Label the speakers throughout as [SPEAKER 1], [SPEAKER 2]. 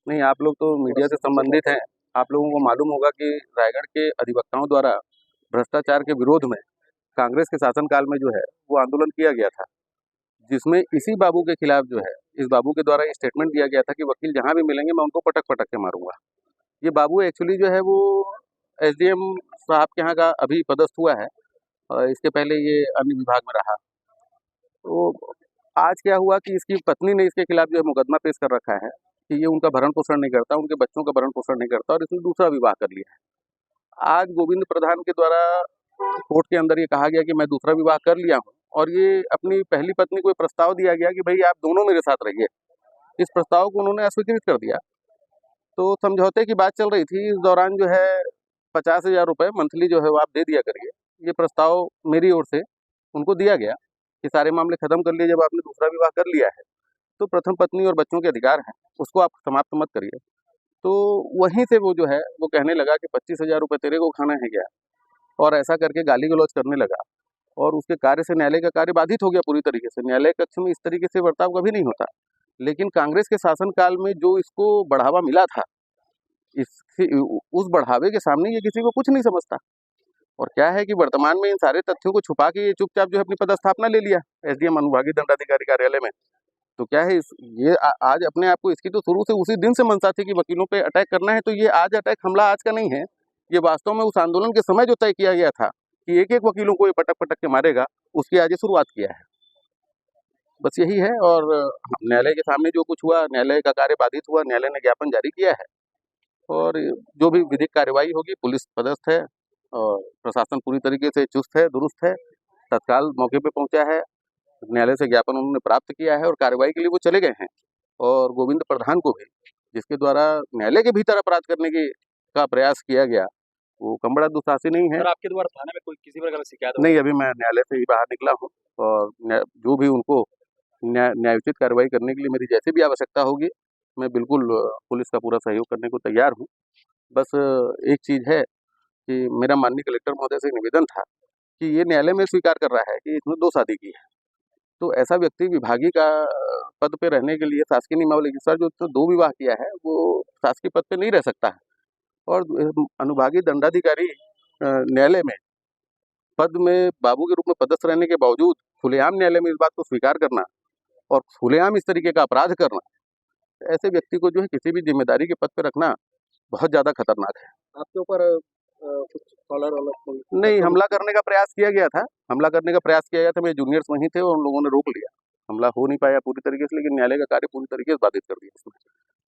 [SPEAKER 1] नहीं, आप लोग तो मीडिया से संबंधित हैं। आप लोगों को मालूम होगा कि रायगढ़ के अधिवक्ताओं द्वारा भ्रष्टाचार के विरोध में कांग्रेस के शासनकाल में जो है वो आंदोलन किया गया था, जिसमें इसी बाबू के खिलाफ जो है, इस बाबू के द्वारा ये स्टेटमेंट दिया गया था कि वकील जहाँ भी मिलेंगे मैं उनको पटक पटक के मारूंगा। ये बाबू एक्चुअली जो है वो एसडीएम साहब के यहाँ का अभी पदस्थ हुआ है और इसके पहले ये अन्य विभाग में रहा। तो आज क्या हुआ कि इसकी पत्नी ने इसके खिलाफ जो है मुकदमा पेश कर रखा है कि ये उनका भरण पोषण नहीं करता, उनके बच्चों का भरण पोषण नहीं करता और इसने दूसरा विवाह कर लिया है। आज गोविंद प्रधान के द्वारा कोर्ट के अंदर ये कहा गया कि मैं दूसरा विवाह कर लिया हूँ और ये अपनी पहली पत्नी को प्रस्ताव दिया गया कि भाई आप दोनों मेरे साथ रहिए। इस प्रस्ताव को उन्होंने अस्वीकृत कर दिया। तो समझौते की बात चल रही थी, इस दौरान जो है 50,000 रुपये मंथली जो है वो आप दे दिया करिए। ये प्रस्ताव मेरी ओर से उनको दिया गया कि सारे मामले खत्म कर लिए, जब आपने दूसरा विवाह कर लिया है तो प्रथम पत्नी और बच्चों के अधिकार हैं, उसको आप समाप्त मत करिए। तो वहीं से वो जो है वो कहने लगा कि 25,000 रुपये तेरे को खाना है क्या, और ऐसा करके गाली गलौज करने लगा और उसके कार्य से न्यायालय का कार्य बाधित हो गया पूरी तरीके से। न्यायालय कक्ष में इस तरीके से बर्ताव कभी नहीं होता, लेकिन कांग्रेस के शासनकाल में जो इसको बढ़ावा मिला था, इससे उस बढ़ावे के सामने ये किसी को कुछ नहीं समझता। और क्या है कि वर्तमान में इन सारे तथ्यों को छुपा के ये चुपचाप जो है अपनी पदस्थापना ले लिया एसडीएम अनुभागीय दंडाधिकारी कार्यालय में। तो क्या है ये आज अपने आप को, इसकी तो शुरू से उसी दिन से मंशा थी कि वकीलों पे अटैक करना है। तो ये आज अटैक हमला आज का नहीं है, ये वास्तव में उस आंदोलन के समय जो तय किया गया था कि एक एक वकीलों को ये पटक पटक के मारेगा, उसकी आज ये शुरुआत किया है। बस यही है। और न्यायालय के सामने जो कुछ हुआ, न्यायालय का कार्य बाधित हुआ, न्यायालय ने ज्ञापन जारी किया है और जो भी विधिक कार्रवाई होगी, पुलिस पदस्थ है और प्रशासन पूरी तरीके से चुस्त है, दुरुस्त है, तत्काल मौके पे पहुंचा है। न्यायालय से ज्ञापन उन्होंने प्राप्त किया है और कार्रवाई के लिए वो चले गए हैं। और गोविंद प्रधान को भी, जिसके द्वारा न्यायालय के भीतर अपराध करने का प्रयास किया गया, वो कम बड़ा दुस्साहसी नहीं है।
[SPEAKER 2] सर, आपके द्वारा थाने में कोई किसी प्रकार की शिकायत
[SPEAKER 1] नहीं, अभी मैं न्यायालय से ही बाहर निकला हूँ और जो भी उनको न्यायोचित कार्रवाई करने के लिए मेरी जैसी भी आवश्यकता होगी, मैं बिल्कुल पुलिस का पूरा सहयोग करने को तैयार हूँ। बस एक चीज़ है कि मेरा माननीय कलेक्टर महोदय से निवेदन था कि ये न्यायालय में स्वीकार कर रहा है कि इसने 2 शादी की है, तो ऐसा व्यक्ति विभागीय का पद पे रहने के लिए शासकीय नियमावली के अनुसार जो 2 विवाह किया है वो शासकीय पद पे नहीं रह सकता है। और अनुभागीय दंडाधिकारी न्यायालय में पद में बाबू के रूप में पदस्थ रहने के बावजूद खुलेआम न्यायालय में इस बात को स्वीकार करना और खुलेआम इस तरीके का अपराध करना, ऐसे व्यक्ति को जो है किसी भी जिम्मेदारी के पद पे रखना बहुत ज़्यादा खतरनाक है।
[SPEAKER 2] आपके ऊपर कुछ कॉलर वाला
[SPEAKER 1] नहीं, हमला करने का प्रयास किया गया था, मेरे जूनियर्स वहीं थे और उन लोगों ने रोक लिया। हमला हो नहीं पाया पूरी तरीके से, लेकिन न्यायालय का कार्य पूरी तरीके से बाधित कर दिया इसने।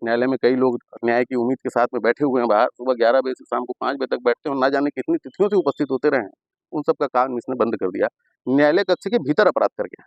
[SPEAKER 1] न्यायालय में कई लोग न्याय की उम्मीद के साथ में बैठे हुए हैं बाहर, सुबह 11 बजे से शाम को 5 बजे तक बैठते हैं और ना जाने कितनी तिथियों से उपस्थित होते रहे हैं। उन सब का काम इसने बंद कर दिया, न्यायालय कक्ष के भीतर अपराध कर गया।